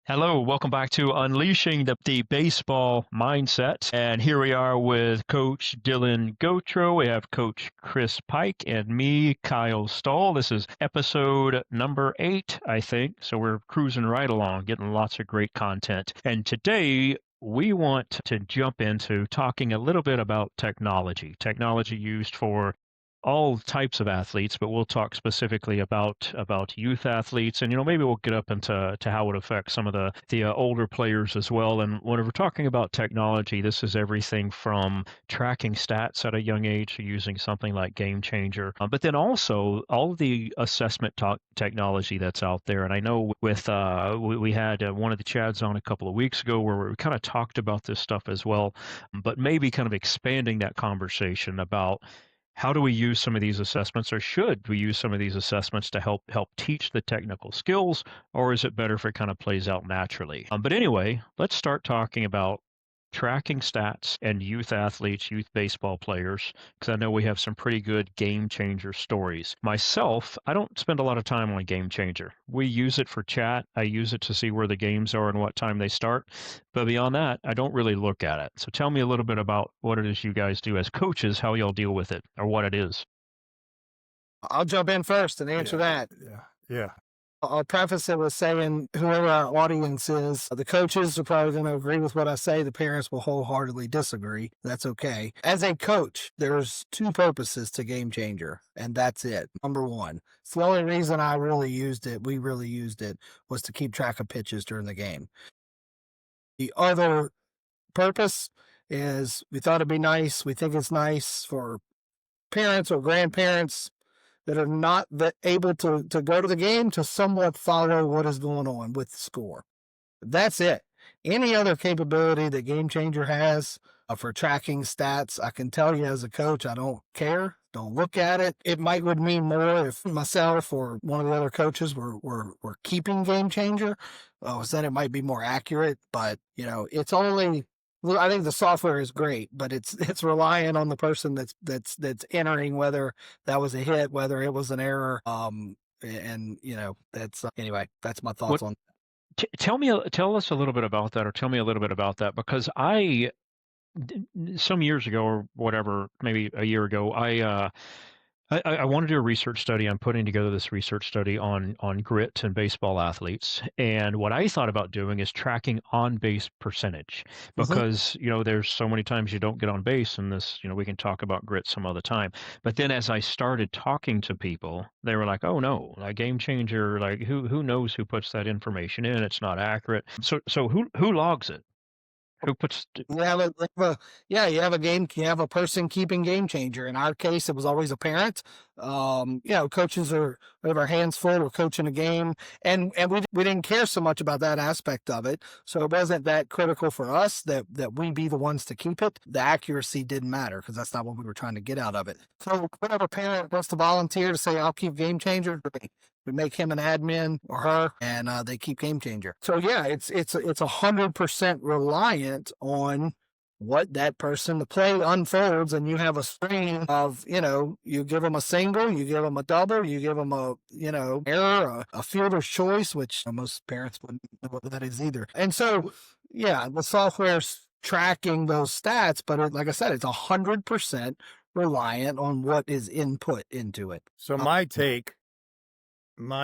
Hello, welcome back to Unleashing the Baseball Mindset. And here we are with Coach Dylan Gotro. We have Coach Chris Pike and me, Kyle Stahl. This is episode number 8, I think. So we're cruising right along, getting lots of great content. And today we want to jump into talking a little bit about technology used for all types of athletes, but we'll talk specifically about youth athletes, and maybe we'll get up into how it affects some of the older players as well. And when we're talking about technology, this is everything from tracking stats at a young age to using something like Game Changer, but then also all of the assessment technology that's out there. And I know with we had one of the Chads on a couple of weeks ago where we kind of talked about this stuff as well, but maybe kind of expanding that conversation about how do we use some of these assessments, or should we use some of these assessments to help teach the technical skills, or is it better if it kind of plays out naturally? But anyway, let's start talking about tracking stats and youth athletes, youth baseball players, because I know we have some pretty good Game Changer stories. Myself, I don't spend a lot of time on Game Changer. We use it for chat. I use it to see where the games are and what time they start. But beyond that, I don't really look at it. So tell me a little bit about what it is you guys do as coaches, how y'all deal with it, or what it is. I'll jump in first and answer that. Yeah. I'll preface it with saying whoever our audience is, the coaches are probably going to agree with what I say. The parents will wholeheartedly disagree. That's okay. As a coach, there's two purposes to Game Changer, and that's it. Number one, it's the only reason we really used it, was to keep track of pitches during the game. The other purpose is we thought it'd be nice. We think it's nice for parents or grandparents that are not able to go to the game to somewhat follow what is going on with the score. That's it. Any other capability that Game Changer has for tracking stats, I can tell you as a coach, I don't care. Don't look at it. It would mean more if myself or one of the other coaches were keeping Game Changer. Then it might be more accurate, but it's only. I think the software is great, but it's reliant on the person that's entering, whether that was a hit, whether it was an error. And that's anyway. That's my thoughts What on. tell us a little bit about that, or tell me a little bit about that, because some years ago or whatever, maybe a year ago, I want to do a research study. I'm putting together this research study on grit and baseball athletes. And what I thought about doing is tracking on base percentage, because, there's so many times you don't get on base, and this, we can talk about grit some other time. But then as I started talking to people, they were like, oh no, like Game Changer, like who knows who puts that information in? It's not accurate. So who logs it? Who puts You have a person keeping Game Changer. In our case, it was always a parent. Coaches we have our hands full. We're coaching a game, and we didn't care so much about that aspect of it. So it wasn't that critical for us that we be the ones to keep it. The accuracy didn't matter because that's not what we were trying to get out of it. So whatever parent wants to volunteer to say, I'll keep Game Changer, we make him an admin or her, and they keep Game Changer. So yeah, it's 100% reliant on what that person, the play unfolds, and you have a string of, you give them a single, you give them a double, you give them a, error, a fielder's choice, which most parents wouldn't know what that is either. And so, yeah, the software's tracking those stats, but like I said, it's 100% reliant on what is input into it. So my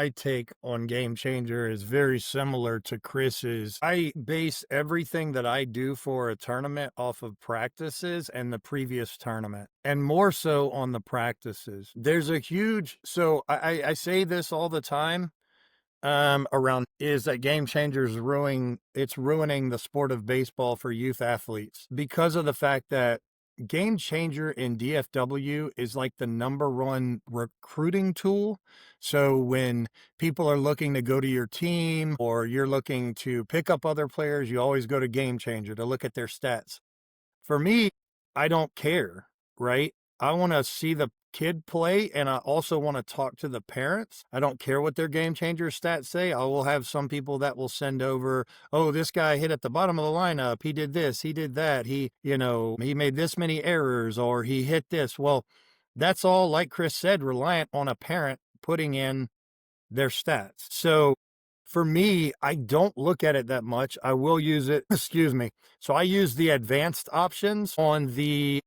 take on Game Changer is very similar to Chris's. I base everything that I do for a tournament off of practices and the previous tournament, and more so on the practices. There's a huge, so I say this all the time, around, is that Game Changer is ruining the sport of baseball for youth athletes, because of the fact that Game Changer in DFW is like the #1 recruiting tool. So when people are looking to go to your team, or you're looking to pick up other players, you always go to Game Changer to look at their stats. For me, I don't care, right? I want to see the kid play, and I also want to talk to the parents. I don't care what their Game Changer stats say. I will have some people that will send over, oh, this guy hit at the bottom of the lineup, he did this, he did that, he made this many errors, or he hit this. Well, that's all, like Chris said, reliant on a parent putting in their stats. So For me, I don't look at it that much. I will use it, excuse me. So I use the advanced options on the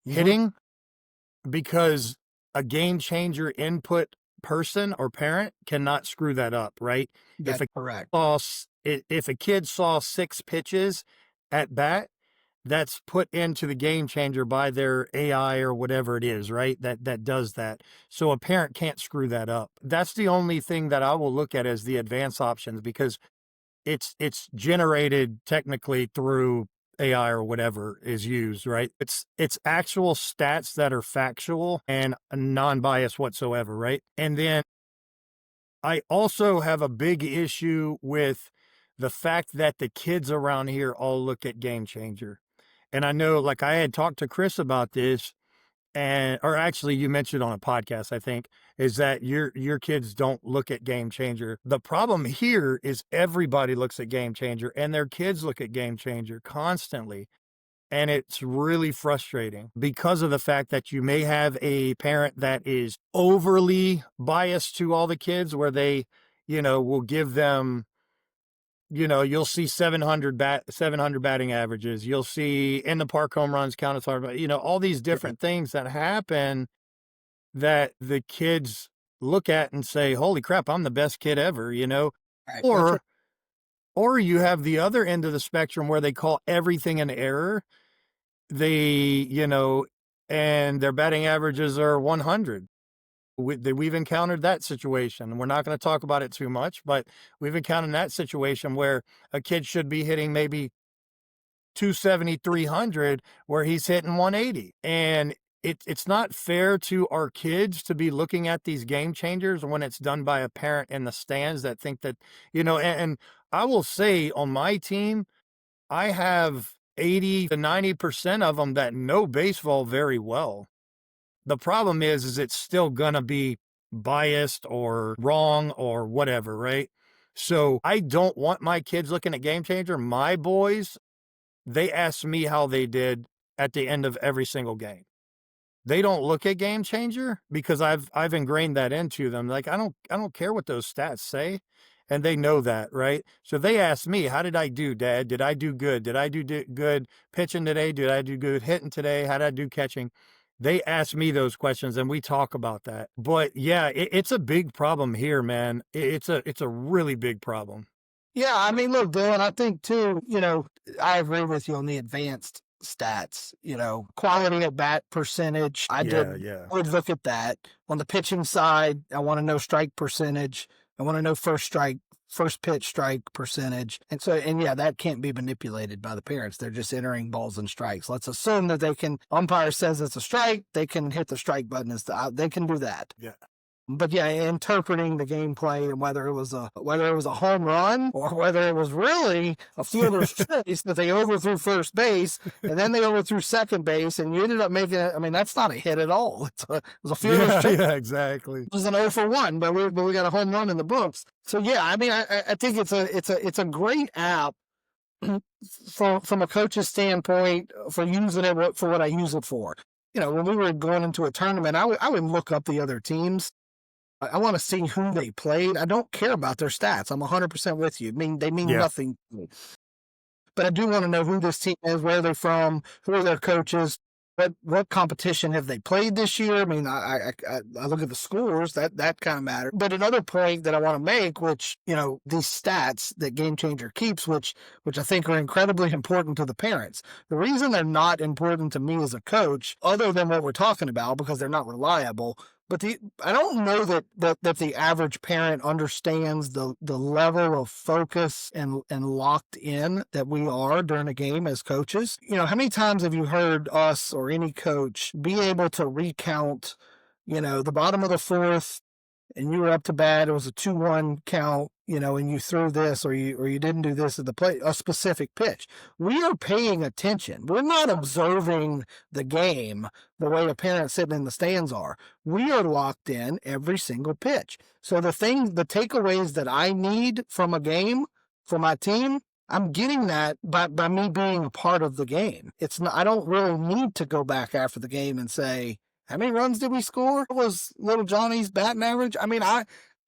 hitting because a game changer input person or parent cannot screw that up, right? That's correct. If a kid saw 6 pitches at bat, that's put into the game changer by their AI or whatever it is, right? That does that. So a parent can't screw that up. That's the only thing that I will look at as the advanced options because it's generated technically through AI or whatever is used, right? It's actual stats that are factual and non-biased whatsoever, right? And then I also have a big issue with the fact that the kids around here all look at Game Changer. And I know, like, I had talked to Chris about this, or actually you mentioned on a podcast, I think, is that your kids don't look at Game Changer. The problem here is everybody looks at Game Changer and their kids look at Game Changer constantly. And it's really frustrating because of the fact that you may have a parent that is overly biased to all the kids where they, will give them, you'll see 700 batting averages. You'll see in the park home runs counted, all these different things that happen that the kids look at and say, holy crap, I'm the best kid ever, Right. or you have the other end of the spectrum where they call everything an error. And their batting averages are 100. We've encountered that situation. We're not going to talk about it too much, but we've encountered that situation where a kid should be hitting maybe 270, 300, where he's hitting 180. And it's not fair to our kids to be looking at these game changers when it's done by a parent in the stands that think that, and I will say on my team, I have 80 to 90% of them that know baseball very well. The problem is it's still going to be biased or wrong or whatever, right? So I don't want my kids looking at Game Changer. My boys, they ask me how they did at the end of every single game. They don't look at Game Changer because I've ingrained that into them. Like, I don't care what those stats say. And they know that, right? So they ask me, how did I do, Dad? Did I do good? Did I do good pitching today? Did I do good hitting today? How did I do catching? They ask me those questions and we talk about that. But yeah, it's a big problem here, man. It's a really big problem. Yeah, I mean, look, Dylan, I think too, I agree with you on the advanced stats, quality at bat percentage. I would look at that. On the pitching side, I want to know strike percentage. I want to know first pitch strike percentage. And yeah, that can't be manipulated by the parents. They're just entering balls and strikes. Let's assume that umpire says it's a strike, they can hit the strike button. They can do that. Yeah. But yeah, interpreting the gameplay and whether it was a home run or whether it was really a fielder's choice that they overthrew first base and then they overthrew second base and you ended up making it. I mean, that's not a hit at all. It was a fielder's choice. Yeah, exactly. It was an 0 for 1, but we got a home run in the books. So yeah, I mean, I think it's a great app from a coach's standpoint for using it for what I use it for. When we were going into a tournament, I would look up the other teams. I want to see who they played. I don't care about their stats. I'm 100% with you. They mean nothing to me. But I do want to know who this team is, where they're from, who are their coaches, what competition have they played this year. I mean, I look at the scores, that kind of matters. But another point that I want to make, which, these stats that Game Changer keeps, which I think are incredibly important to the parents. The reason they're not important to me as a coach, other than what we're talking about, because they're not reliable, but I don't know that the average parent understands the level of focus and locked in that we are during a game as coaches. How many times have you heard us or any coach be able to recount, the bottom of the fourth and you were up to bat, it was a 2-1 count, and you threw this or you didn't do this at the plate, a specific pitch. We are paying attention. We're not observing the game the way a parent sitting in the stands are. We are locked in every single pitch. So the takeaways that I need from a game for my team, I'm getting that by me being a part of the game. I don't really need to go back after the game and say, how many runs did we score? What was little Johnny's batting average? I mean,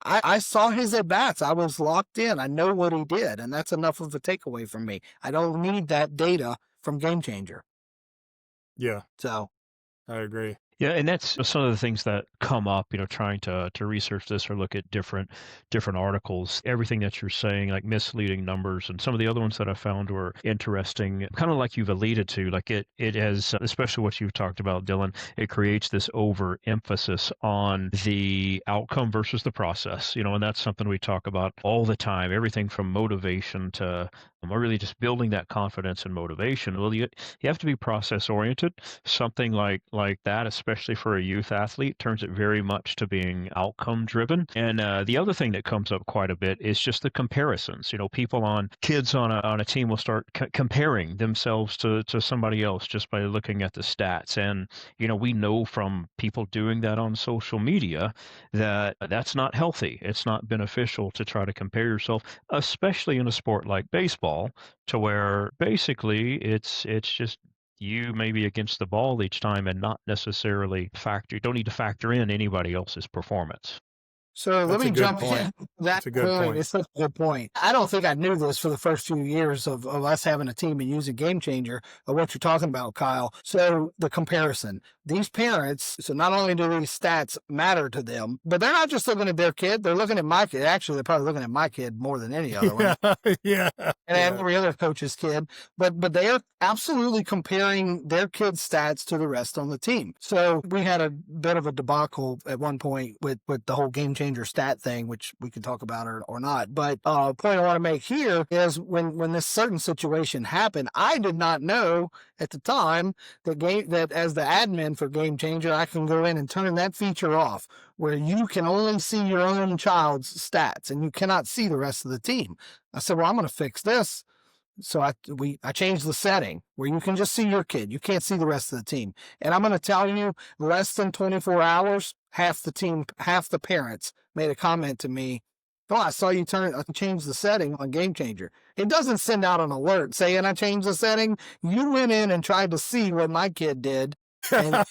I saw his at bats. I was locked in. I know what he did, and that's enough of a takeaway from me. I don't need that data from Game Changer. Yeah, So I agree. Yeah, and that's some of the things that come up, trying to research this or look at different articles. Everything that you're saying, like misleading numbers, and some of the other ones that I found were interesting, kind of like you've alluded to, like it has, especially what you've talked about, Dylan, it creates this overemphasis on the outcome versus the process, and that's something we talk about all the time. Everything from motivation to really just building that confidence and motivation. Well, you have to be process oriented. Something like that, especially for a youth athlete, turns it very much to being outcome driven. And the other thing that comes up quite a bit is just the comparisons. Kids on a team will start comparing themselves to somebody else just by looking at the stats. And we know from people doing that on social media that that's not healthy. It's not beneficial to try to compare yourself, especially in a sport like baseball, to where basically it's just you may be against the ball each time and not necessarily don't need to factor in anybody else's performance. So let That's a me good jump point. in. That That's a good point point. is such a good point. I don't think I knew this for the first few years of us having a team and using Game Changer of what you're talking about, Kyle. So the comparison. These parents, so not only do these stats matter to them, but they're not just looking at their kid, they're looking at my kid. Actually, they're probably looking at my kid more than any other one. Yeah, yeah, And yeah. every other coach's kid, but they are absolutely comparing their kids' stats to the rest on the team. So we had a bit of a debacle at one point with the whole Game Changer stat thing, which we can talk about or not. But point I want to make here is when this certain situation happened, I did not know at the time that as the admin for Game Changer, I can go in and turn that feature off where you can only see your own child's stats and you cannot see the rest of the team. I said, well, I'm going to fix this. So I changed the setting where you can just see your kid. You can't see the rest of the team. And I'm going to tell you, less than 24 hours, half the parents made a comment to me. Oh, I saw you change the setting on Game Changer. It doesn't send out an alert saying I changed the setting. You went in and tried to see what my kid did. And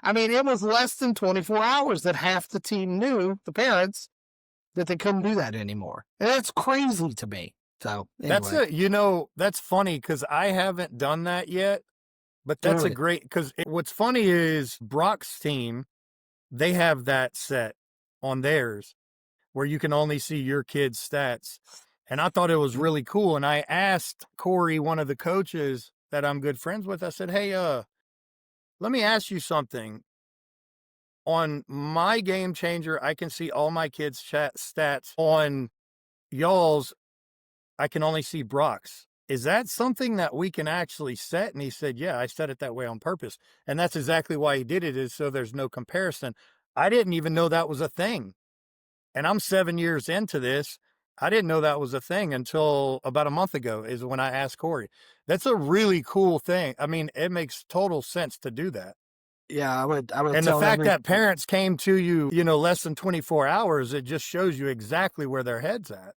I mean, it was less than 24 hours that half the team knew, the parents, that they couldn't do that anymore. And that's crazy to me. So anyway, That's funny because I haven't done that yet, but that's do a it. great, because what's funny is Brock's team, they have that set on theirs where you can only see your kid's stats. And I thought it was really cool. And I asked Corey, one of the coaches that I'm good friends with, I said, hey, let me ask you something. On my Game Changer, I can see all my kids' chat stats. On y'all's, I can only see Brock's. Is that something that we can actually set? And he said, yeah, I set it that way on purpose. And that's exactly why he did it, is so there's no comparison. I didn't even know that was a thing. And I'm 7 years into this. I didn't know that was a thing until about a month ago is when I asked Corey. That's a really cool thing. I mean, it makes total sense to do that. Yeah, I would And the tell fact every that parents came to you, less than 24 hours, it just shows you exactly where their head's at.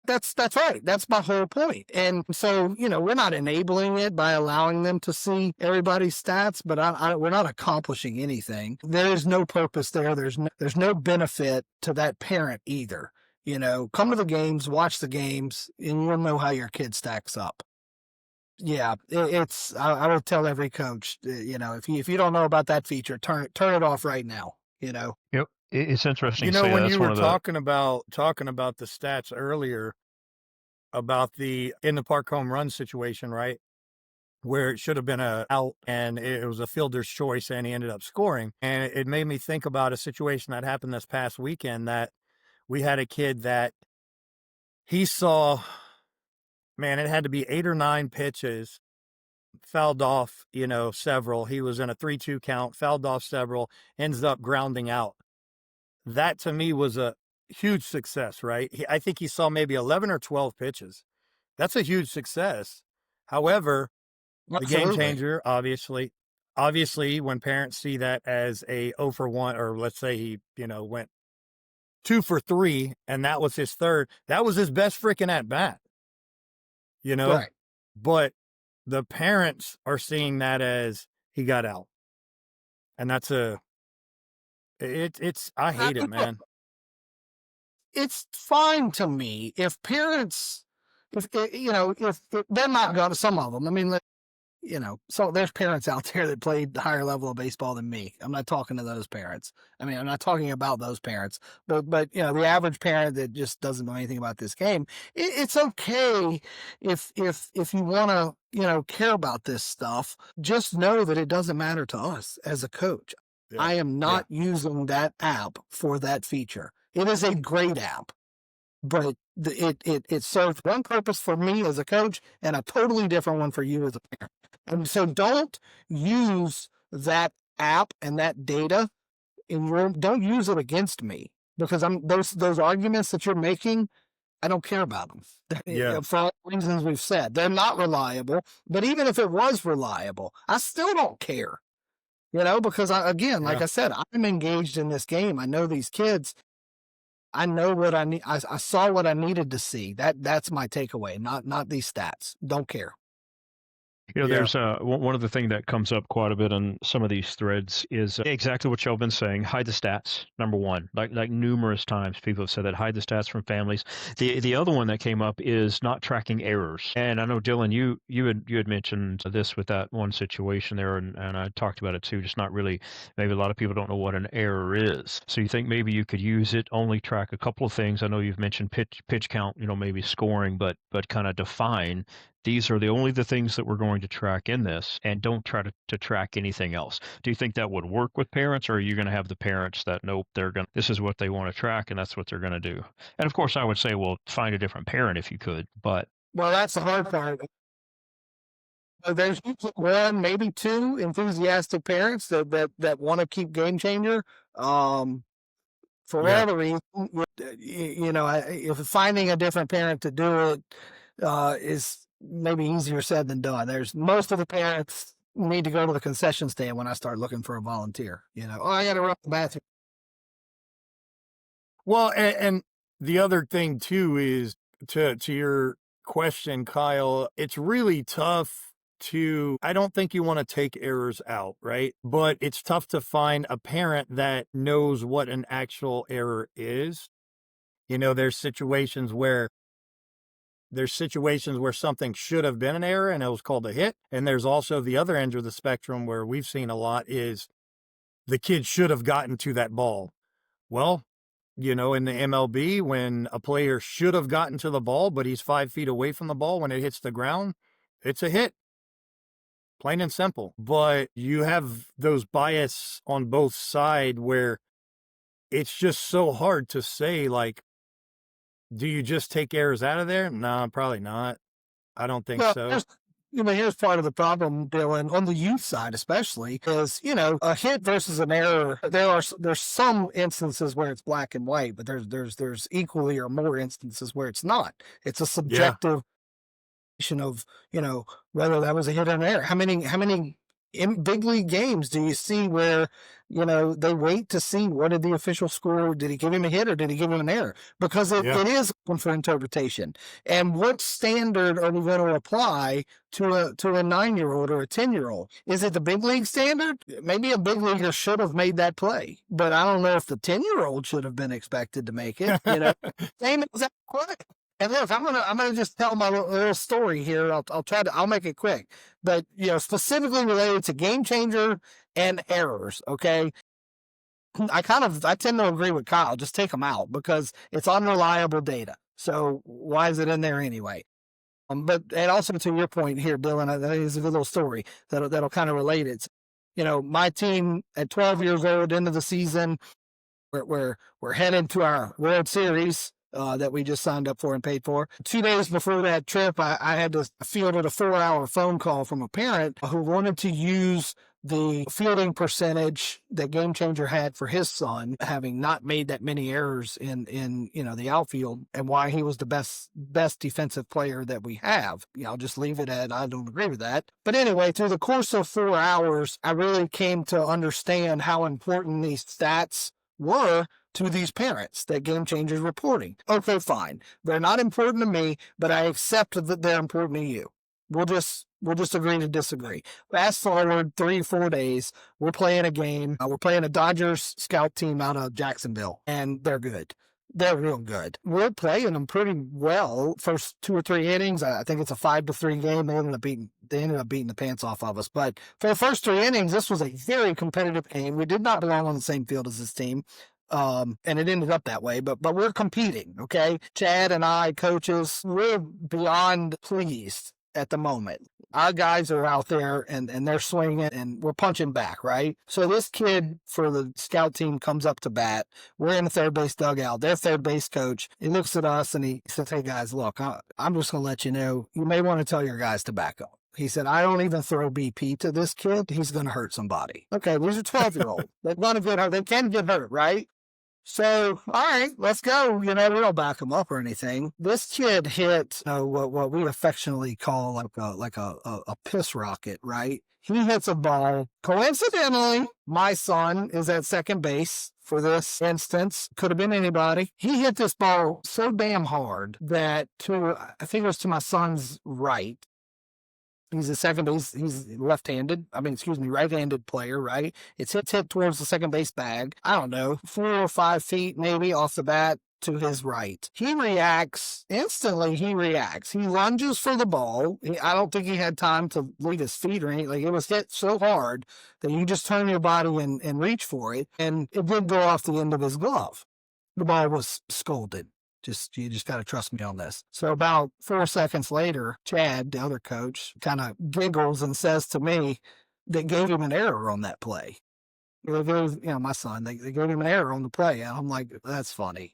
that's right. That's my whole point. And so, we're not enabling it by allowing them to see everybody's stats, but we're not accomplishing anything. There is no purpose there. There's no benefit to that parent either. Come to the games, watch the games, and you'll know how your kid stacks up. Yeah, I would tell every coach, if you don't know about that feature, turn it off right now. Yep. It's interesting to say When that's you one were of the. talking about the stats earlier about the in the park home run situation, right? Where it should have been a out and it was a fielder's choice and he ended up scoring. And it made me think about a situation that happened this past weekend, that we had a kid that he saw, man, it had to be 8 or 9 pitches, fouled off, several. He was in a 3-2 count, fouled off several, ends up grounding out. That to me was a huge success, right? I think he saw maybe 11 or 12 pitches. That's a huge success. However, the Game Absolutely. Changer, obviously, when parents see that as a 0 for 1, or let's say he, went 2 for 3, and that was his third, that was his best freaking at bat, Right. but the parents are seeing that as he got out. And that's I hate it, man. it's fine to me if parents, if they're not going to, some of them. I mean, so there's parents out there that played the higher level of baseball than me. I'm not talking to those parents. I mean, I'm not talking about those parents, but the average parent that just doesn't know anything about this game, it's okay if you want to, care about this stuff. Just know that it doesn't matter to us as a coach. Yeah. I am not using that app for that feature. It is a great app, but it serves one purpose for me as a coach and a totally different one for you as a parent. And so don't use that app and that data don't use it against me, because those arguments that you're making, I don't care about them. Yeah. For all the reasons we've said, they're not reliable. But even if it was reliable, I still don't care. Because like I said, I'm engaged in this game. I know these kids. I know what I need. I saw what I needed to see. That's my takeaway. Not these stats. Don't care. There's one of the things that comes up quite a bit on some of these threads is exactly what y'all been saying. Hide the stats, number one. Like numerous times, people have said that, hide the stats from families. The other one that came up is not tracking errors. And I know, Dylan, you had mentioned this with that one situation there, and I talked about it too. Just not really. Maybe a lot of people don't know what an error is. So you think maybe you could use it, only track a couple of things. I know you've mentioned pitch count, maybe scoring, but kind of define. These are the things that we're going to track in this, and don't try to track anything else. Do you think that would work with parents, or are you going to have the parents that, nope, this is what they want to track, and that's what they're going to do? And of course, I would say, well, find a different parent if you could, but. Well, that's the hard part. There's usually one, maybe two enthusiastic parents that want to keep Game Changer. For whatever reason, if finding a different parent to do it is maybe easier said than done. Most of the parents need to go to the concession stand when I start looking for a volunteer. I got to run the bathroom. Well, and the other thing too is to your question, Kyle, it's really tough I don't think you want to take errors out, right? But it's tough to find a parent that knows what an actual error is. There's situations where something should have been an error and it was called a hit. And there's also the other end of the spectrum where we've seen a lot is the kid should have gotten to that ball. Well, in the MLB, when a player should have gotten to the ball, but he's 5 feet away from the ball when it hits the ground, it's a hit. Plain and simple. But you have those bias on both sides where it's just so hard to say, like, do you just take errors out of there? No, probably not. I don't think so. Here's part of the problem, Dylan, on the youth side especially, is, a hit versus an error. There's some instances where it's black and white, but there's equally or more instances where it's not. It's a subjective of, whether that was a hit or an error. How many in big league games do you see where, they wait to see what did the official score? Did he give him a hit or did he give him an error? Because it is open for interpretation. And what standard are we going to apply to a 9-year-old or a 10-year-old? Is it the big league standard? Maybe a big leaguer should have made that play, but I don't know if the 10-year-old should have been expected to make it. Same exact play. And look, I'm gonna just tell my little story here. I'll make it quick, but specifically related to Game Changer and errors. Okay, I tend to agree with Kyle. Just take them out because it's unreliable data. So why is it in there anyway? And also to your point here, Dylan, I think it's a good little story that'll kind of relate it. My team at 12 years old, into the season, we're heading to our World Series. That we just signed up for and paid for. 2 days before that trip, I had to field a 4-hour phone call from a parent who wanted to use the fielding percentage that Game Changer had for his son, having not made that many errors in the outfield, and why he was the best defensive player that we have. I'll just leave it at I don't agree with that. But anyway, through the course of 4 hours, I really came to understand how important these stats were to these parents that Game Changer is reporting. Okay, fine. They're not important to me, but I accept that they're important to you. We'll just agree to disagree. Fast forward 3-4 days, we're playing a game. We're playing a Dodgers scout team out of Jacksonville, and they're good. They're real good. We're playing them pretty well. First 2 or 3 innings, I think it's a 5-3 game. They ended up beating the pants off of us. But for the first 3 innings, this was a very competitive game. We did not belong on the same field as this team. And it ended up that way, but we're competing. Okay. Chad and I, coaches, we're beyond pleased at the moment. Our guys are out there and they're swinging and we're punching back, right? So this kid for the scout team comes up to bat. We're in the third base dugout. Their third base coach, he looks at us and he says, "Hey guys, look, I'm just going to let you know, you may want to tell your guys to back up." He said, "I don't even throw BP to this kid. He's going to hurt somebody." Okay, these are 12-year-olds. They're going to get hurt. They can get hurt, right? So, all right, let's go. We don't back him up or anything. This kid hit what we affectionately call like a piss rocket, right? He hits a ball. Coincidentally, my son is at second base for this instance. Could have been anybody. He hit this ball so damn hard that I think it was to my son's right. He's a second base. He's left-handed. Right-handed player, right? It's hit towards the second base bag. I don't know, 4 or 5 feet maybe off the bat to his right. He reacts instantly. He lunges for the ball. I don't think he had time to leave his feet or anything. Like, it was hit so hard that you just turn your body and reach for it. And it did go off the end of his glove. The ball was scolded. You just got to trust me on this. So about 4 seconds later, Chad, the other coach, kind of giggles and says to me, they gave him an error on that play. My son, they gave him an error on the play. And I'm like, that's funny,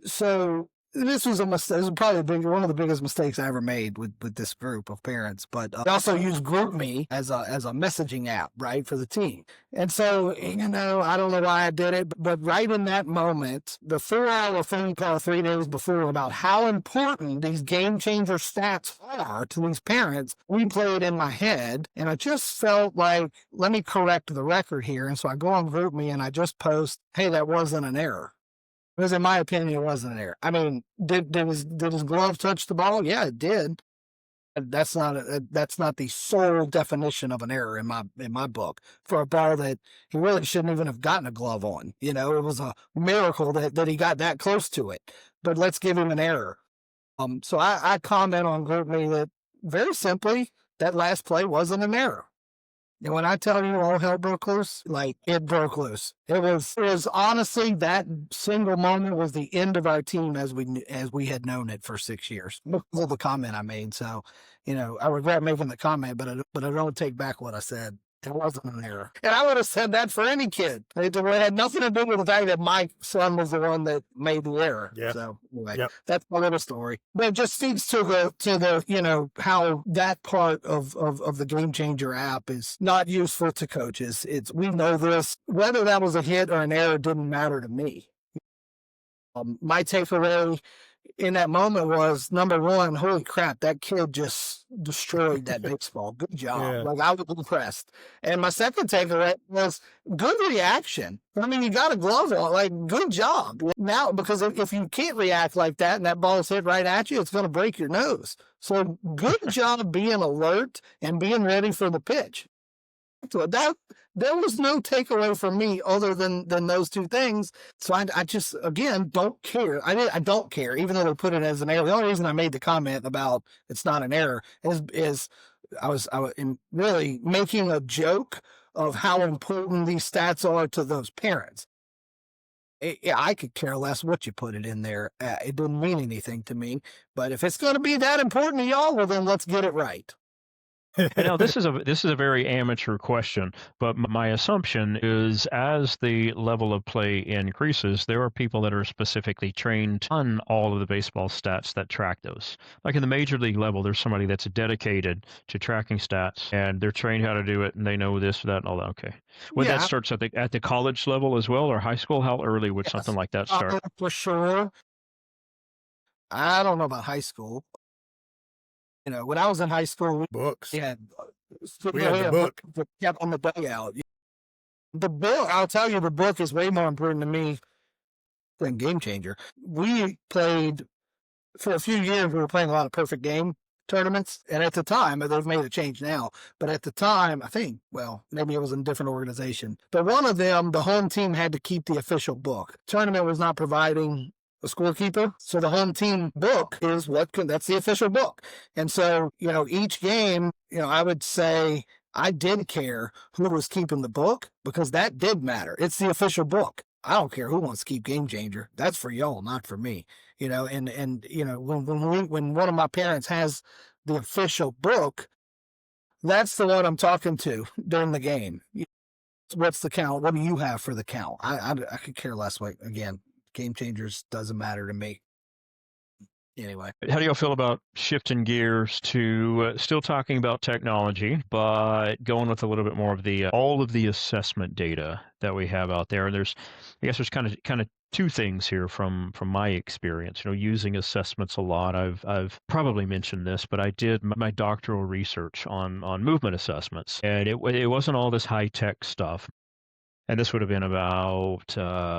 So this was a mistake. This was probably one of the biggest mistakes I ever made with this group of parents. But I also used GroupMe as a messaging app, right, for the team. And so, I don't know why I did it, but right in that moment, the 4-hour phone call 3 days before about how important these game changer stats are to these parents, we played in my head. And I just felt like, let me correct the record here. And so I go on GroupMe and I just post, "Hey, that wasn't an error." Because in my opinion, it wasn't an error. I mean, did his glove touch the ball? Yeah, it did. That's not the sole definition of an error in my book for a ball that he really shouldn't even have gotten a glove on. It was a miracle that he got that close to it. But let's give him an error. So I comment on GroupMe that very simply that last play wasn't an error. And when I tell you all hell broke loose, like, it broke loose. It was honestly, that single moment was the end of our team as we had known it for 6 years. Because of the comment I made. So, I regret making the comment, but I don't take back what I said. It wasn't an error. And I would have said that for any kid. It had nothing to do with the fact that my son was the one that made the error. Yeah. So anyway, That's my little story. But it just speaks to the how that part of the Game Changer app is not useful to coaches. We know this. Whether that was a hit or an error didn't matter to me. My takeaway in that moment was, number one, holy crap, that kid just destroyed that baseball. Good job. Yeah. Like, I was impressed. And my second takeaway was good reaction. I mean, you got a glove on, like, good job. Now, because if you can't react like that and that ball's hit right at you, it's going to break your nose. So good job being alert and being ready for the pitch. So there was no takeaway from me other than those 2 things. So I just, again, don't care. I don't care, even though they put it as an error. The only reason I made the comment about it's not an error is I was really making a joke of how important these stats are to those parents. I could care less what you put it in there. It didn't mean anything to me. But if it's going to be that important to y'all, well, then let's get it right. This is a very amateur question, but my assumption is as the level of play increases, there are people that are specifically trained on all of the baseball stats that track those. Like in the major league level, there's somebody that's dedicated to tracking stats, and they're trained how to do it, and they know this, that, and all that. Okay. Would that start at the college level as well, or high school? How early would something like that start? For sure. I don't know about high school. When I was in high school, Books. we had the book. Kept on the dugout. The book, I'll tell you, the book is way more important to me than Game Changer. We played for a few years. We were playing a lot of perfect game tournaments. And at the time, they've made a change now, but at the time, I think, well, maybe it was in a different organization, but one of them, the home team had to keep the official book. Tournament was not providing a scorekeeper. So the home team book is that's the official book. And so, each game, I would say I did care who was keeping the book because that did matter. It's the official book. I don't care who wants to keep Game Changer. That's for y'all, not for me. When one of my parents has the official book, that's the one I'm talking to during the game. What's the count? What do you have for the count? I could care less. Again, Game Changers doesn't matter to me. Anyway. How do y'all feel about shifting gears to still talking about technology, but going with a little bit more of the all of the assessment data that we have out there? And I guess there's kind of two things here from my experience. Using assessments a lot. I've probably mentioned this, but I did my doctoral research on movement assessments, and it wasn't all this high tech stuff. And this would have been about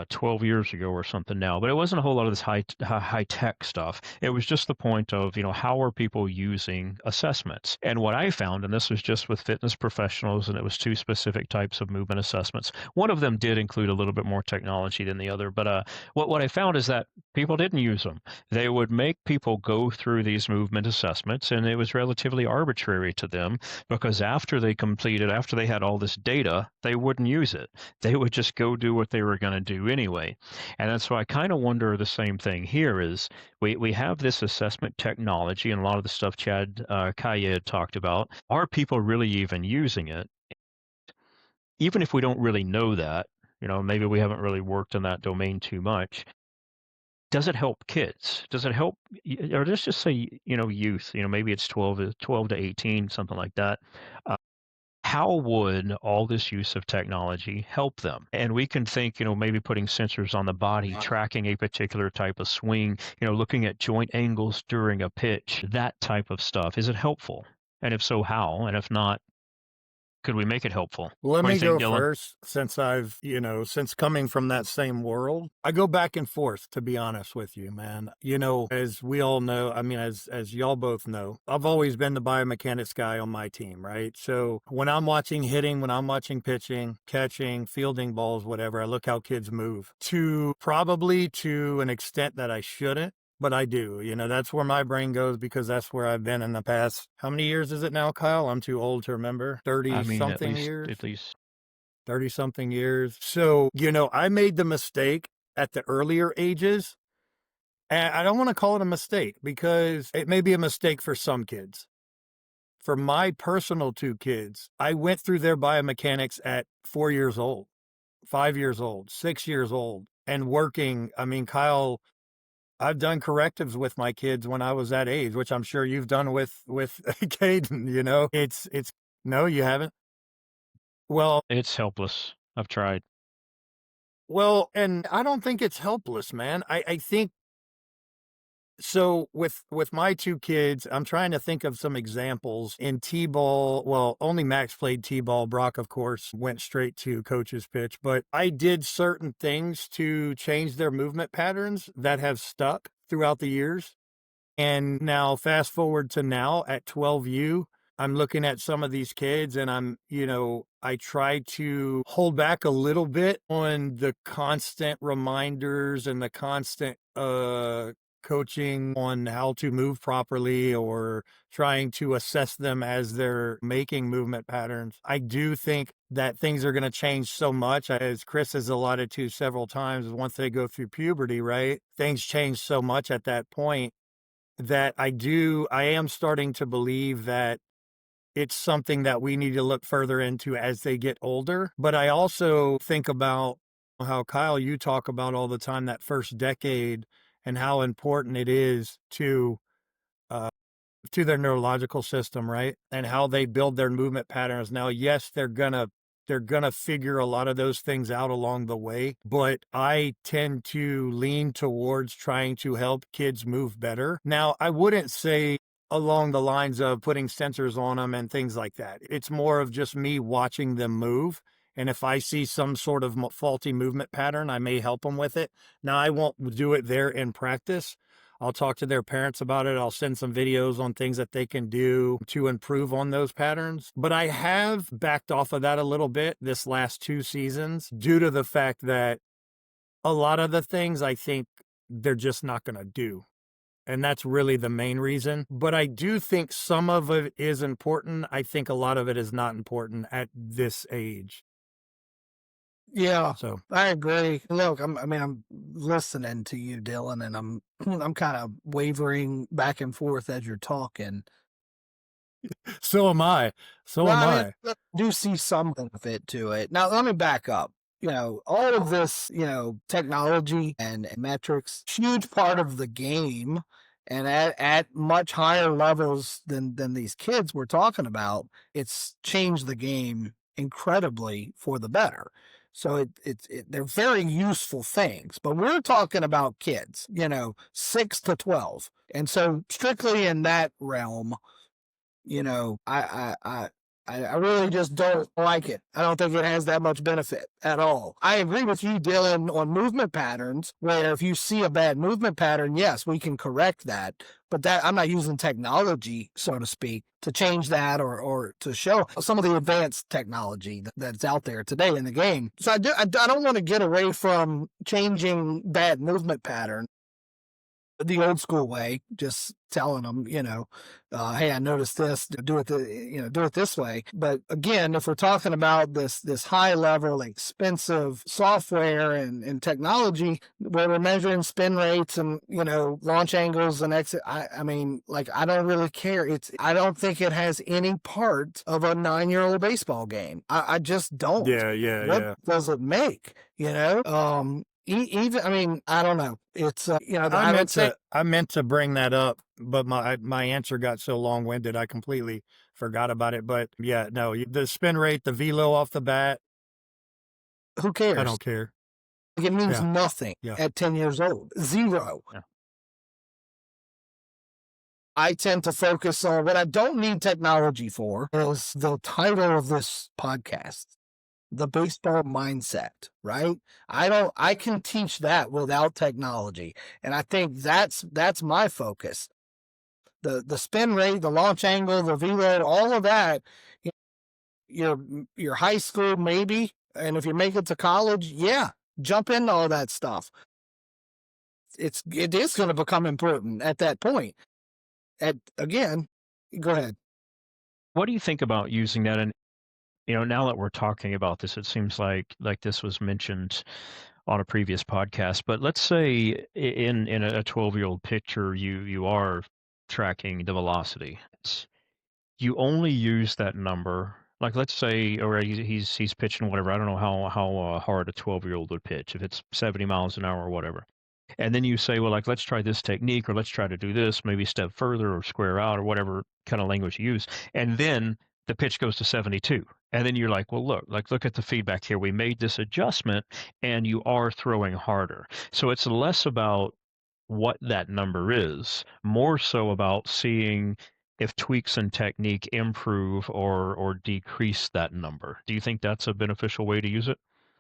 12 years ago or something now, but it wasn't a whole lot of this high tech stuff. It was just the point of, how are people using assessments? And what I found, and this was just with fitness professionals, and it was two specific types of movement assessments. One of them did include a little bit more technology than the other, but what I found is that people didn't use them. They would make people go through these movement assessments, and it was relatively arbitrary to them because after they had all this data, they wouldn't use it. They would just go do what they were going to do anyway. And that's why I kind of wonder the same thing here is we have this assessment technology and a lot of the stuff Chad Kaya had talked about. Are people really even using it? Even if we don't really know that, maybe we haven't really worked in that domain too much. Does it help kids? Does it help, or let's just say, youth, maybe it's 12 to 18, something like that. How would all this use of technology help them? And we can think, maybe putting sensors on the body, tracking a particular type of swing, looking at joint angles during a pitch, that type of stuff. Is it helpful? And if so, how? And if not, could we make it helpful? Let me go Dylan? first, since since coming from that same world, I go back and forth, to be honest with you, man. As we all know, as y'all both know, I've always been the biomechanics guy on my team, right? So when I'm watching hitting, when I'm watching pitching, catching, fielding balls, whatever, I look how kids move probably to an extent that I shouldn't. But I do, that's where my brain goes because that's where I've been in the past. How many years is it now, Kyle? I'm too old to remember. 30-something years? At least. 30-something years. So, I made the mistake at the earlier ages. And I don't want to call it a mistake because it may be a mistake for some kids. For my personal two kids, I went through their biomechanics at 4 years old, 5 years old, 6 years old, and working. Kyle, I've done correctives with my kids when I was that age, which I'm sure you've done with Caden, it's no, you haven't. Well, it's helpless. I've tried. Well, and I don't think it's helpless, man. I think so with my two kids, I'm trying to think of some examples in T-ball. Well, only Max played T-ball. Brock, of course, went straight to coach's pitch, but I did certain things to change their movement patterns that have stuck throughout the years. And now fast forward to now at 12U, I'm looking at some of these kids and I try to hold back a little bit on the constant reminders and the constant coaching on how to move properly or trying to assess them as they're making movement patterns. I do think that things are going to change so much, as Chris has alluded to several times, once they go through puberty, right? Things change so much at that point that I am starting to believe that it's something that we need to look further into as they get older. But I also think about how, Kyle, you talk about all the time that first decade and how important it is to their neurological system, right? And how they build their movement patterns. Now, yes, they're gonna figure a lot of those things out along the way, but I tend to lean towards trying to help kids move better. Now, I wouldn't say along the lines of putting sensors on them and things like that. It's more of just me watching them move. And if I see some sort of faulty movement pattern, I may help them with it. Now, I won't do it there in practice. I'll talk to their parents about it. I'll send some videos on things that they can do to improve on those patterns. But I have backed off of that a little bit this last 2 seasons due to the fact that a lot of the things I think they're just not going to do. And that's really the main reason. But I do think some of it is important. I think a lot of it is not important at this age. Yeah, So I agree. Look, I'm listening to you, Dylan, and I'm kind of wavering back and forth as you're talking. so am I. So Well, am I mean, I. I do see some benefit to it. Now, let me back up. All of this, technology and metrics, huge part of the game, and at much higher levels than these kids we're talking about, it's changed the game incredibly for the better. So they're very useful things, but we're talking about kids, 6 to 12, and so strictly in that realm, I really just don't like it. I don't think it has that much benefit at all. I agree with you, Dylan, on movement patterns, where if you see a bad movement pattern, yes, we can correct that. But that I'm not using technology, so to speak, to change that or to show some of the advanced technology that's out there today in the game. So I don't want to get away from changing bad movement patterns the old school way, just telling them, hey, I noticed this, do it this way. But again, if we're talking about this high level, expensive software and technology where we're measuring spin rates and, launch angles and exit, I mean, I don't really care. I don't think it has any part of a 9-year-old baseball game. I just don't. What does it make? Even, I mean, I don't know. It's I meant to bring that up, but my answer got so long winded I completely forgot about it. But yeah, no, the spin rate, the velo off the bat, who cares? I don't care. It means nothing at 10 years old. Zero. Yeah. I tend to focus on what I don't need technology for is the title of this podcast. The baseball mindset, right? I can teach that without technology. And I think that's my focus. The spin rate, the launch angle, the velo, all of that, your high school, maybe. And if you make it to college, jump into all that stuff. It is going to become important at that point. Again, go ahead. What do you think about using that? And now that we're talking about this, it seems like this was mentioned on a previous podcast. But let's say in a 12-year-old pitcher, you are tracking the velocity. You only use that number. Like let's say, or he's pitching whatever. I don't know how hard a 12-year-old would pitch, if it's 70 miles an hour or whatever. And then you say, well, let's try this technique, or let's try to do this, maybe step further or square out or whatever kind of language you use. And then the pitch goes to 72. And then you're like, well, look at the feedback here. We made this adjustment and you are throwing harder. So it's less about what that number is, more so about seeing if tweaks in technique improve or decrease that number. Do you think that's a beneficial way to use it?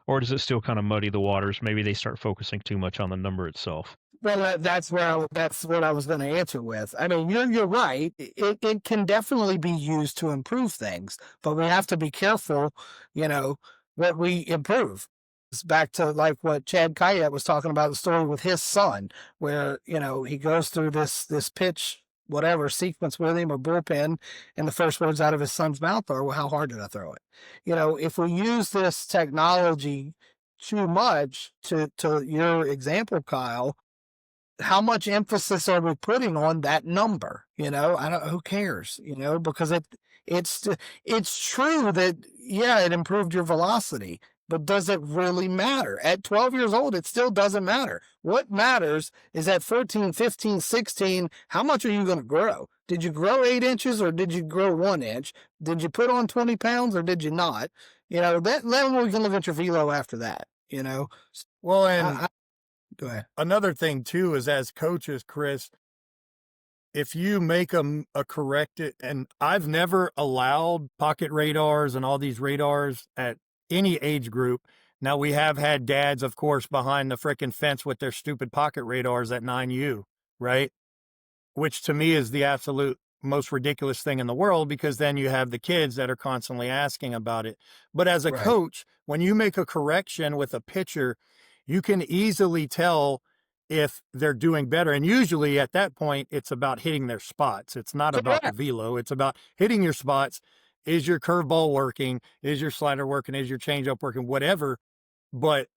Or does it still kind of muddy the waters? Maybe they start focusing too much on the number itself. Well, that's what I was going to answer with. I mean, you're right. It can definitely be used to improve things, but we have to be careful, what we improve. It's back to like what Chad Kayet was talking about, the story with his son, where, he goes through this pitch, whatever sequence with him or bullpen, and the first words out of his son's mouth are, well, how hard did I throw it? If we use this technology too much, to your example, Kyle, how much emphasis are we putting on that number? Who cares, because it's true that, it improved your velocity, but does it really matter? At 12 years old, it still doesn't matter. What matters is at 14, 15, 16, how much are you going to grow? Did you grow 8 inches or did you grow 1 inch? Did you put on 20 pounds or did you not? Then we can look at your velo after that, Well, and go ahead. Another thing too is, as coaches, Chris, if you make a corrected, and I've never allowed pocket radars and all these radars at any age group. Now, we have had dads, of course, behind the frickin' fence with their stupid pocket radars at 9U, right? which to me is the absolute most ridiculous thing in the world, because then you have the kids that are constantly asking about it. But as a Right. coach, when you make a correction with a pitcher, you can easily tell if they're doing better. And usually at that point, it's about hitting their spots. It's not about the Correct. velo, it's about hitting your spots. Is your curveball working? Is your slider working? Is your changeup working? Whatever. But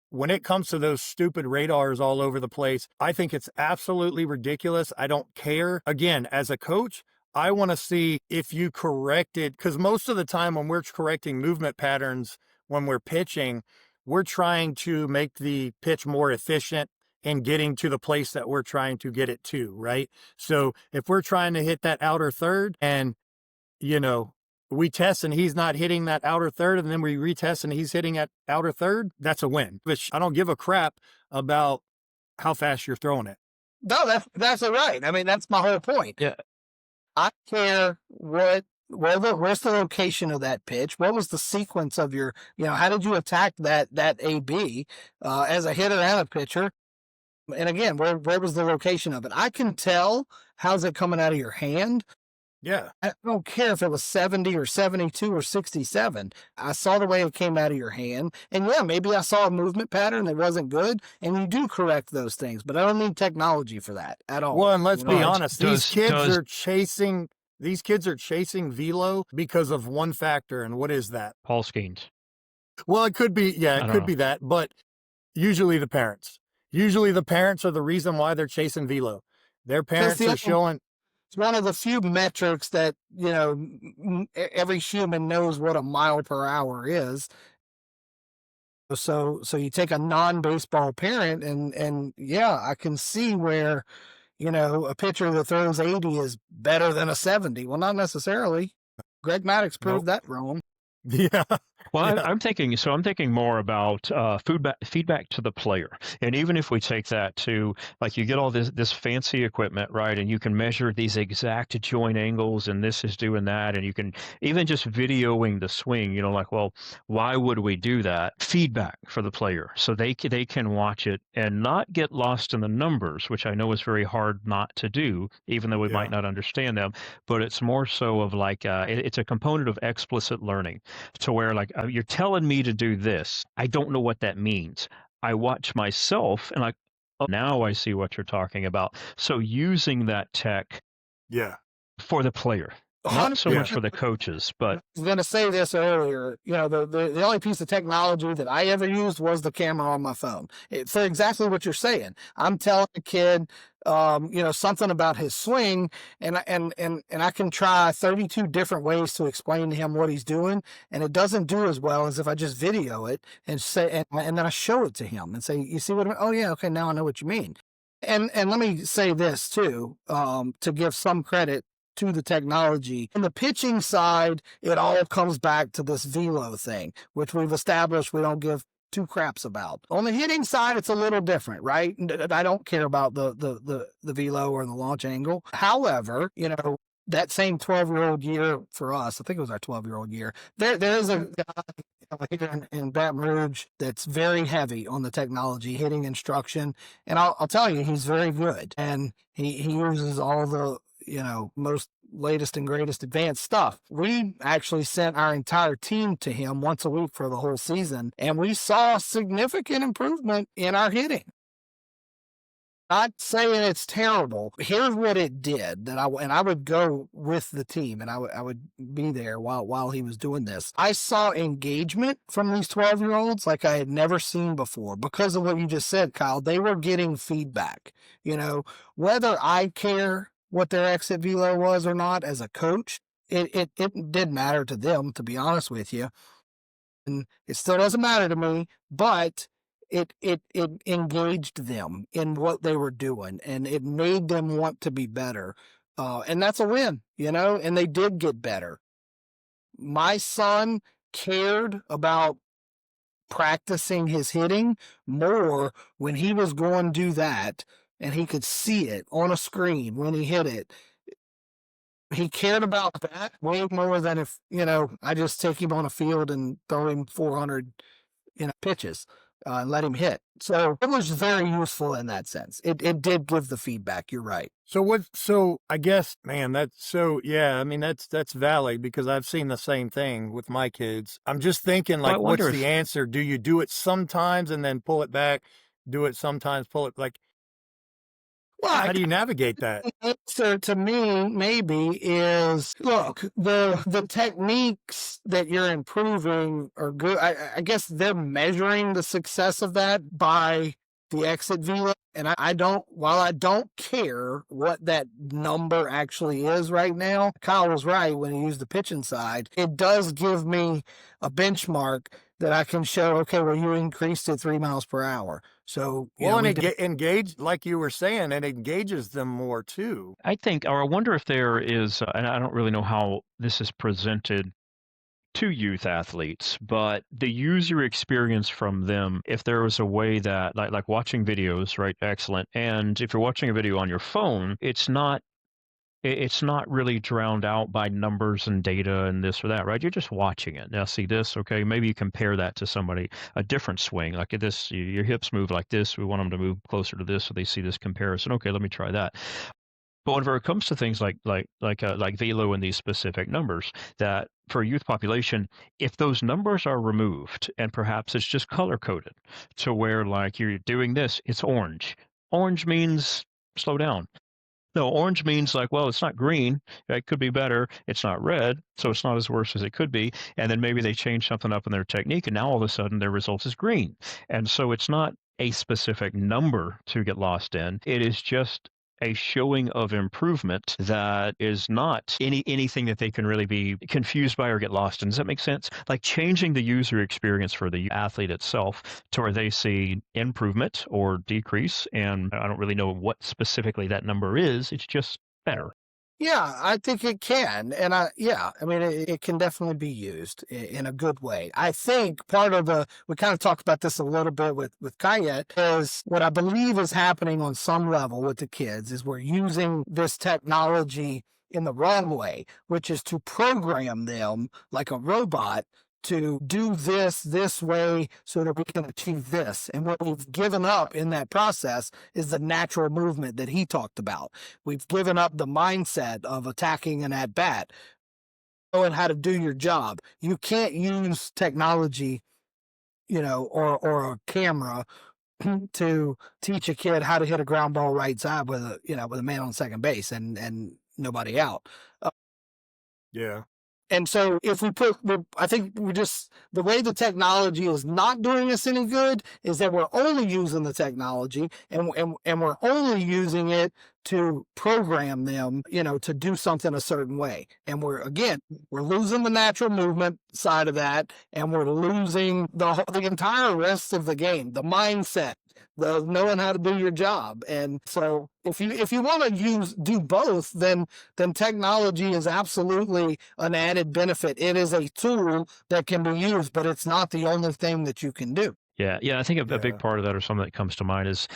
when it comes to those stupid radars all over the place, I think it's absolutely ridiculous. I don't care. Again, as a coach, I want to see if you corrected, because most of the time when we're correcting movement patterns, when we're pitching, we're trying to make the pitch more efficient in getting to the place that we're trying to get it to, right? So if we're trying to hit that outer third and, you know, we test and he's not hitting that outer third, and then we retest and he's hitting at outer third, that's a win. Which I don't give a crap about how fast you're throwing it. No, that's right. I mean, that's my whole point. Yeah. I care where's the location of that pitch? What was the sequence of your, how did you attack that AB as a hitter and a pitcher? And again, where was the location of it? I can tell how's it coming out of your hand. Yeah. I don't care if it was 70 or 72 or 67. I saw the way it came out of your hand. And yeah, maybe I saw a movement pattern that wasn't good. And you do correct those things, but I don't need technology for that at all. Well, and let's be Right. honest, these kids are chasing velo because of one factor. And what is that? Paul Skeens. Well, it could be, I it don't could know. be that, but usually the parents. Usually the parents are the reason why they're chasing velo. Their parents are showing. It's one of the few metrics that, every human knows what a mile per hour is. So you take a non-baseball parent and yeah, I can see where, a pitcher that throws 80 is better than a 70. Well, not necessarily. Greg Maddux proved that wrong. Yeah. Well, Yeah. I'm thinking more about feedback to the player. And even if we take that to, like, you get all this fancy equipment, right? And you can measure these exact joint angles, and this is doing that. And you can even just videoing the swing, like, well, why would we do that? Feedback for the player so they can watch it and not get lost in the numbers, which I know is very hard not to do, even though we Yeah. might not understand them. But it's more so of like, it's a component of explicit learning, to where, like, you're telling me to do this. I don't know what that means. I watch myself and like, oh, now I see what you're talking about. So using that tech Yeah. for the player, not so much for the coaches, but I was going to say this earlier. The only piece of technology that I ever used was the camera on my phone. For exactly what you're saying. I'm telling a kid, something about his swing, and I can try 32 different ways to explain to him what he's doing, and it doesn't do as well as if I just video it and say, and then I show it to him and say, you see what? Oh yeah, okay, now I know what you mean. And let me say this too, to give some credit to the technology. On the pitching side, it all comes back to this velo thing, which we've established we don't give two craps about. On the hitting side, it's a little different, right? I don't care about the velo or the launch angle. However, that same 12-year-old year for us, I think it was our 12-year-old year, there's a guy here in Baton Rouge that's very heavy on the technology, hitting instruction. And I'll tell you, he's very good. And he uses all the most latest and greatest advanced stuff. We actually sent our entire team to him once a week for the whole season, and we saw significant improvement in our hitting. Not saying it's terrible. Here's what it did I would go with the team, and I would be there while he was doing this. I saw engagement from these 12-year-olds like I had never seen before because of what you just said, Kyle. They were getting feedback. Whether I care what their exit velo was or not as a coach, it didn't matter to them, to be honest with you. And it still doesn't matter to me, but it engaged them in what they were doing, and it made them want to be better. And that's a win, and they did get better. My son cared about practicing his hitting more when he was going to do that, and he could see it on a screen when he hit it. He cared about that way more than if, I just take him on a field and throw him 400, pitches. and let him hit. So it was very useful in that sense. It did give the feedback. You're right. So I guess, man, yeah, I mean, that's valid because I've seen the same thing with my kids. I'm just thinking, Well, I like, wonder what's the if answer? Do you do it sometimes and then pull it back? Do it sometimes, pull it, like, Well, I how do you navigate that? answer to me maybe is, look, the techniques that you're improving are good. I guess they're measuring the success of that by the exit velo, and I don't, while I don't care what that number actually is right now, Kyle was right when he used the pitching side. It does give me a benchmark that I can show, okay, well, you increased it 3 miles per hour. So, Well, and we it did. engage, like you were saying, it engages them more too. I think, or I wonder if there is, and I don't really know how this is presented to youth athletes, but the user experience from them, if there was a way that, like watching videos, right? Excellent. And if you're watching a video on your phone, it's not really drowned out by numbers and data and this or that, right? You're just watching it. Now, see this, okay? Maybe you compare that to somebody, a different swing, like this, your hips move like this. We want them to move closer to this, so they see this comparison. Okay, let me try that. But whenever it comes to things like velo and these specific numbers, that for a youth population, if those numbers are removed and perhaps it's just color coded to where like you're doing this, it's orange. Orange means slow down. No, orange means like, well, it's not green. It could be better. It's not red, so it's not as worse as it could be. And then maybe they change something up in their technique, and now all of a sudden their result is green. And so it's not a specific number to get lost in. It is just a showing of improvement that is not anything that they can really be confused by or get lost in. Does that make sense? Like changing the user experience for the athlete itself to where they see improvement or decrease. And I don't really know what specifically that number is. It's just better. Yeah, I think it can. And I mean, it can definitely be used in a good way. I think part of we kind of talked about this a little bit with Kayet, is what I believe is happening on some level with the kids is we're using this technology in the wrong way, which is to program them like a robot to do this way so that we can achieve this. And what we've given up in that process is the natural movement that he talked about. We've given up the mindset of attacking an at bat, knowing how to do your job. You can't use technology, or a camera to teach a kid how to hit a ground ball right side with a man on second base and nobody out. Yeah. And so if I think the way the technology is not doing us any good is that we're only using the technology and we're only using it to program them, to do something a certain way. And we're losing the natural movement side of that, and we're losing the entire rest of the game, the mindset, the knowing how to do your job. And so if you want to do both, then technology is absolutely an added benefit. It is a tool that can be used, but it's not the only thing that you can do. Yeah. I think a big Yeah. part of that, or something that comes to mind, is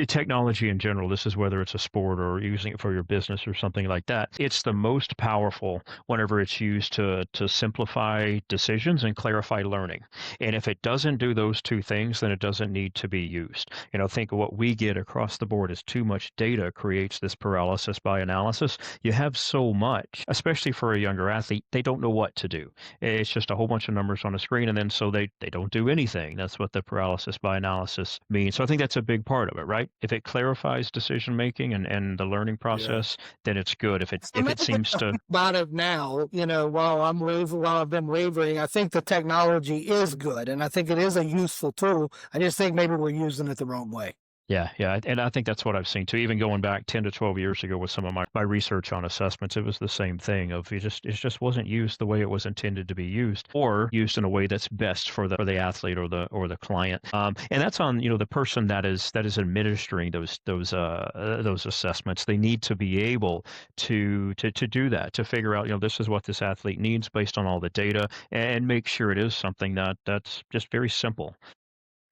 technology in general. This is whether it's a sport or using it for your business or something like that. It's the most powerful whenever it's used to simplify decisions and clarify learning. And if it doesn't do those two things, then it doesn't need to be used. Think of what we get across the board is too much data creates this paralysis by analysis. You have so much, especially for a younger athlete, they don't know what to do. It's just a whole bunch of numbers on a screen, and then so they don't do anything. That's what the paralysis by analysis means. So I think that's a big part of it, right? If it clarifies decision making and the learning process, then it's good. If it seems to About it now, while I've been wavering, I think the technology is good, and I think it is a useful tool. I just think maybe we're using it the wrong way. Yeah, and I think that's what I've seen too. Even going back 10 to 12 years ago with some of my research on assessments, it was the same thing of it just wasn't used the way it was intended to be used, or used in a way that's best for the athlete or the client. And that's on the person that is administering those assessments. They need to be able to do that, to figure out this is what this athlete needs based on all the data, and make sure it is something that's just very simple,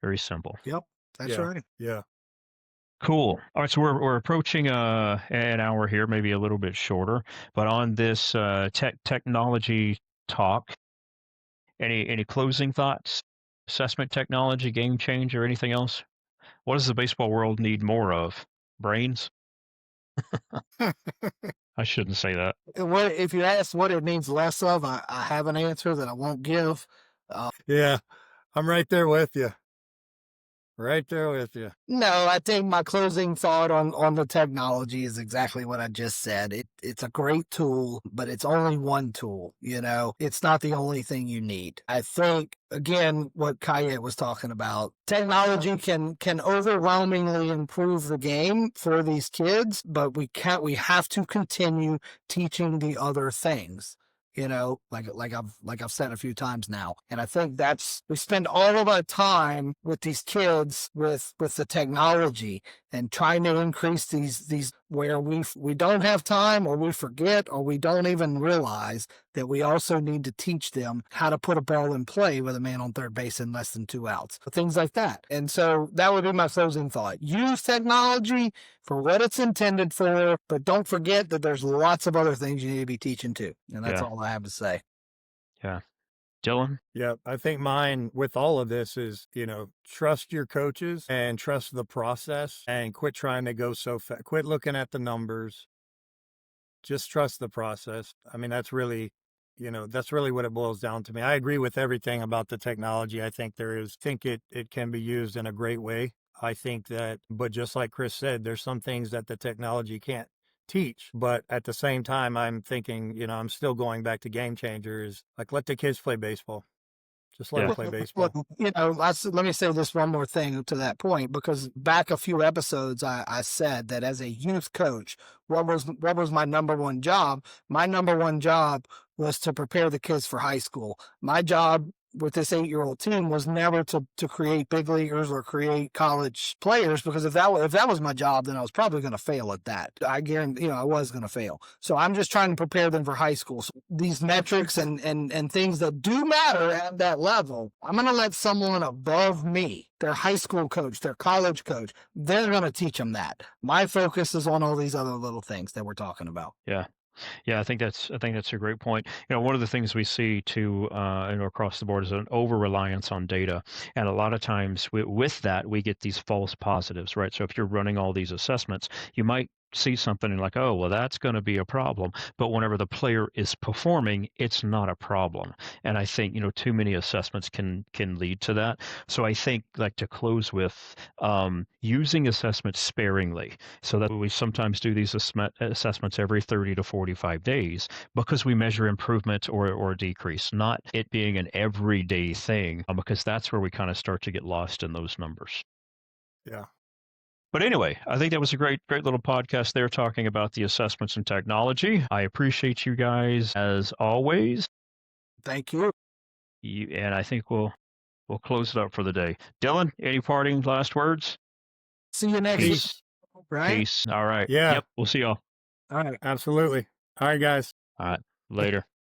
very simple. Yep, that's Yeah. right. Yeah. Cool. All right, so we're approaching an hour here, maybe a little bit shorter. But on this technology talk, any closing thoughts? assessment technology, game changer, anything else? What does the baseball world need more of? Brains? I shouldn't say that. What if you ask what it needs less of? I have an answer that I won't give. Yeah, I'm right there with you. Right there with you. No, I think my closing thought on the technology is exactly what I just said. It's a great tool, but it's only one tool. It's not the only thing you need. I think again, what Kayet was talking about, technology can overwhelmingly improve the game for these kids, but we have to continue teaching the other things. Like I've said a few times now. And I think we spend all of our time with these kids with the technology and trying to increase these where we don't have time, or we forget, or we don't even realize that we also need to teach them how to put a ball in play with a man on third base in less than 2 outs, things like that. And so that would be my closing thought. Use technology for what it's intended for, but don't forget that there's lots of other things you need to be teaching too. And that's all I have to say. Yeah. Dylan? Yeah, I think mine with all of this is, trust your coaches and trust the process, and quit trying to go so fast. Quit looking at the numbers. Just trust the process. I mean, that's really what it boils down to me. I agree with everything about the technology. I think it can be used in a great way. I think that, but just like Chris said, there's some things that the technology can't teach. But at the same time, I'm thinking, I'm still going back to game changers. Like, let the kids play baseball. Just let them play baseball. Let me say this one more thing to that point, because back a few episodes, I said that as a youth coach, what was my number one job? My number one job was to prepare the kids for high school. My job with this 8-year-old team was never to create big leaguers or create college players, because if that was my job, then I was probably going to fail at that. I guarantee, I was going to fail. So I'm just trying to prepare them for high school. So these metrics and things that do matter at that level, I'm going to let someone above me, their high school coach, their college coach, they're going to teach them that. My focus is on all these other little things that we're talking about. Yeah. Yeah, I think that's a great point. One of the things we see too, across the board is an over reliance on data, and a lot of times with that we get these false positives, right? So if you're running all these assessments, you might see something and like, oh, well, that's going to be a problem. But whenever the player is performing, it's not a problem. And I think too many assessments can lead to that. So I think, like, to close with, using assessments sparingly, so that we sometimes do these assessments every 30 to 45 days because we measure improvement or decrease, not it being an everyday thing, because that's where we kind of start to get lost in those numbers. Yeah. But anyway, I think that was a great little podcast there talking about the assessments and technology. I appreciate you guys as always. Thank you. And I think we'll close it up for the day. Dylan, any parting last words? See you next week. Right? Peace. All right. Yeah. Yep. We'll see y'all. All right. Absolutely. All right, guys. All right. Later.